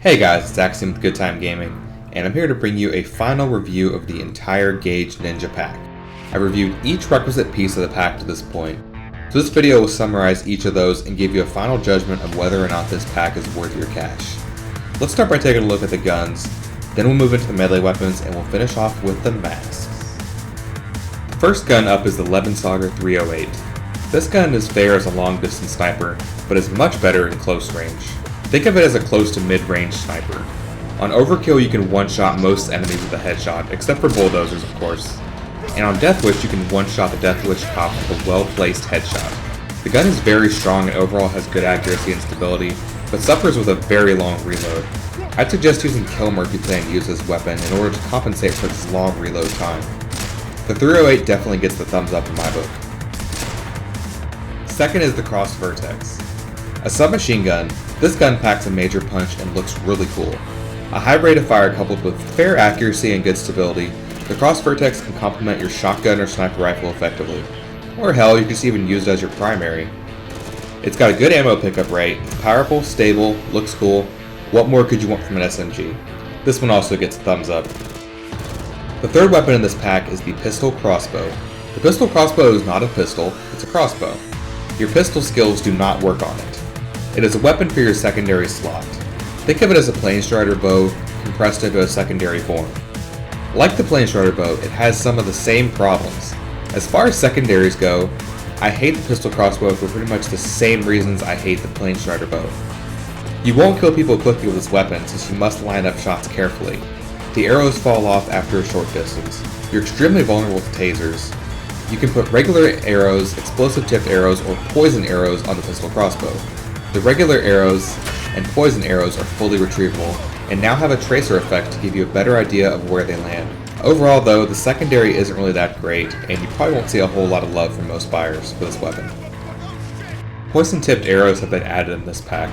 Hey guys, it's Axiom with Good Time Gaming, and I'm here to bring you a final review of the entire Gage Ninja Pack. I reviewed each requisite piece of the pack to this point, so this video will summarize each of those and give you a final judgment of whether or not this pack is worth your cash. Let's start by taking a look at the guns, then we'll move into the melee weapons, and we'll finish off with the masks. The first gun up is the Sagar 308. This gun is fair as a long distance sniper, but is much better in close range. Think of it as a close to mid-range sniper. On overkill you can one-shot most enemies with a headshot, except for bulldozers of course. And on Death Wish you can one-shot the Death Wish cop with a well-placed headshot. The gun is very strong and overall has good accuracy and stability, but suffers with a very long reload. I'd suggest using Kilmer if you plan to use this weapon in order to compensate for this long reload time. The 308 definitely gets the thumbs up in my book. Second is the Vertex. A submachine gun, this gun packs a major punch and looks really cool. A high rate of fire coupled with fair accuracy and good stability, the Vertex can complement your shotgun or sniper rifle effectively. Or hell, you can even use it as your primary. It's got a good ammo pickup rate, it's powerful, stable, looks cool. What more could you want from an SMG? This one also gets a thumbs up. The third weapon in this pack is the Pistol Crossbow. The Pistol Crossbow is not a pistol, it's a crossbow. Your pistol skills do not work on it. It is a weapon for your secondary slot. Think of it as a Planestrider bow compressed into a secondary form. Like the Planestrider bow, it has some of the same problems. As far as secondaries go, I hate the Pistol Crossbow for pretty much the same reasons I hate the Planestrider bow. You won't kill people quickly with this weapon since you must line up shots carefully. The arrows fall off after a short distance. You're extremely vulnerable to tasers. You can put regular arrows, explosive tipped arrows, or poison arrows on the Pistol Crossbow. The regular arrows and poison arrows are fully retrievable, and now have a tracer effect to give you a better idea of where they land. Overall though, the secondary isn't really that great, and you probably won't see a whole lot of love from most buyers for this weapon. Poison tipped arrows have been added in this pack.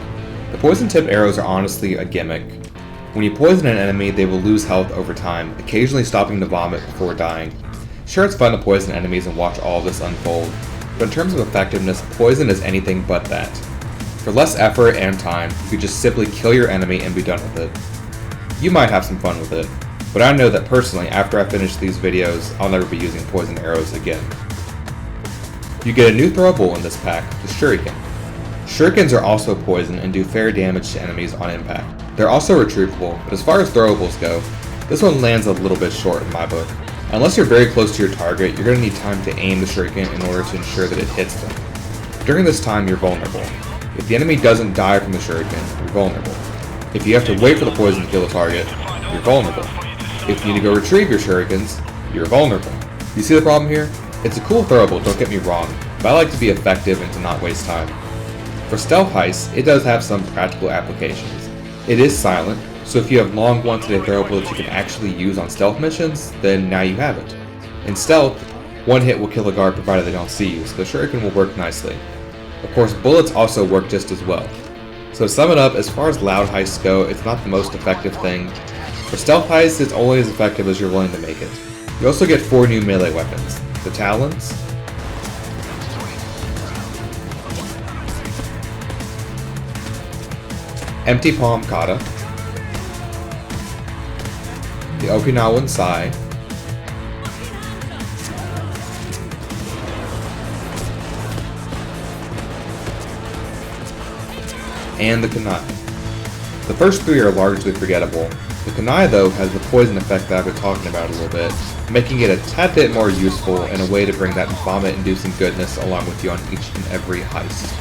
The poison tipped arrows are honestly a gimmick. When you poison an enemy, they will lose health over time, occasionally stopping to vomit before dying. Sure, it's fun to poison enemies and watch all of this unfold, but in terms of effectiveness, poison is anything but that. For less effort and time, you could just simply kill your enemy and be done with it. You might have some fun with it, but I know that personally, after I finish these videos, I'll never be using poison arrows again. You get a new throwable in this pack, the Shuriken. Shurikens are also poison and do fair damage to enemies on impact. They're also retrievable, but as far as throwables go, this one lands a little bit short in my book. Unless you're very close to your target, you're going to need time to aim the Shuriken in order to ensure that it hits them. During this time, you're vulnerable. If the enemy doesn't die from the Shuriken, you're vulnerable. If you have to wait for the poison to kill the target, you're vulnerable. If you need to go retrieve your Shurikens, you're vulnerable. You see the problem here? It's a cool throwable, don't get me wrong, but I like to be effective and to not waste time. For stealth heists, it does have some practical applications. It is silent, so if you have long one-to-day throwable that you can actually use on stealth missions, then now you have it. In stealth, one hit will kill a guard provided they don't see you, so the Shuriken will work nicely. Of course, bullets also work just as well. So to sum it up, as far as loud heists go, it's not the most effective thing. For stealth heists, it's only as effective as you're willing to make it. You also get 4 new melee weapons. The Talons, Empty Palm Kata, the Okinawan Sai, and the Kunai. The first 3 are largely forgettable. The Kunai though has the poison effect that I've been talking about a little bit, making it a tad bit more useful and a way to bring that vomit-inducing goodness along with you on each and every heist.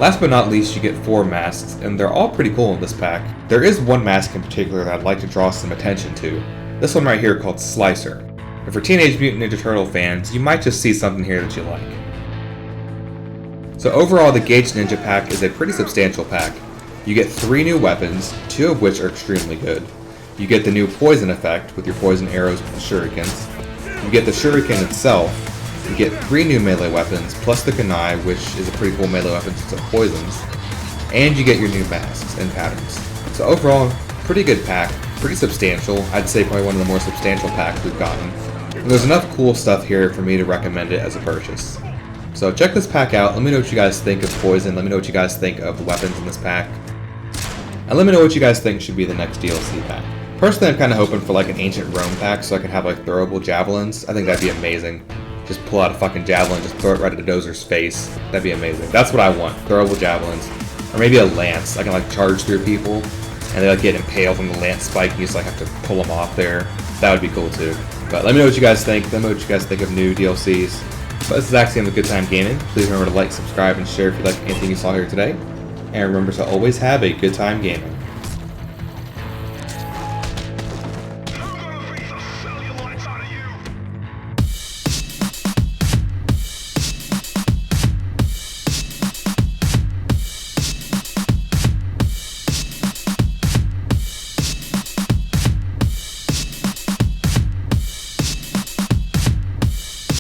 Last but not least, you get 4 masks, and they're all pretty cool in this pack. There is one mask in particular that I'd like to draw some attention to. This one right here called Slicer. And for Teenage Mutant Ninja Turtle fans, you might just see something here that you like. So overall, the Gage Ninja Pack is a pretty substantial pack. You get 3 new weapons, 2 of which are extremely good. You get the new poison effect with your poison arrows with the Shurikens. You get the Shuriken itself. You get 3 new melee weapons, plus the Kunai, which is a pretty cool melee weapon since it poisons. And you get your new masks and patterns. So overall, pretty good pack, pretty substantial. I'd say probably one of the more substantial packs we've gotten. And there's enough cool stuff here for me to recommend it as a purchase. So check this pack out, let me know what you guys think of poison, let me know what you guys think of the weapons in this pack. And let me know what you guys think should be the next DLC pack. Personally, I'm kind of hoping for like an Ancient Rome pack so I can have like throwable javelins. I think that'd be amazing. Just pull out a fucking javelin, just throw it right at a dozer's face. That'd be amazing. That's what I want, throwable javelins. Or maybe a lance. I can like charge through people and they like get impaled from the lance spike and you just like have to pull them off there. That would be cool too. But let me know what you guys think. Let me know what you guys think of new DLCs. But this is Axiom with Good Time Gaming. Please remember to like, subscribe, and share if you like anything you saw here today. And remember to always have a good time gaming.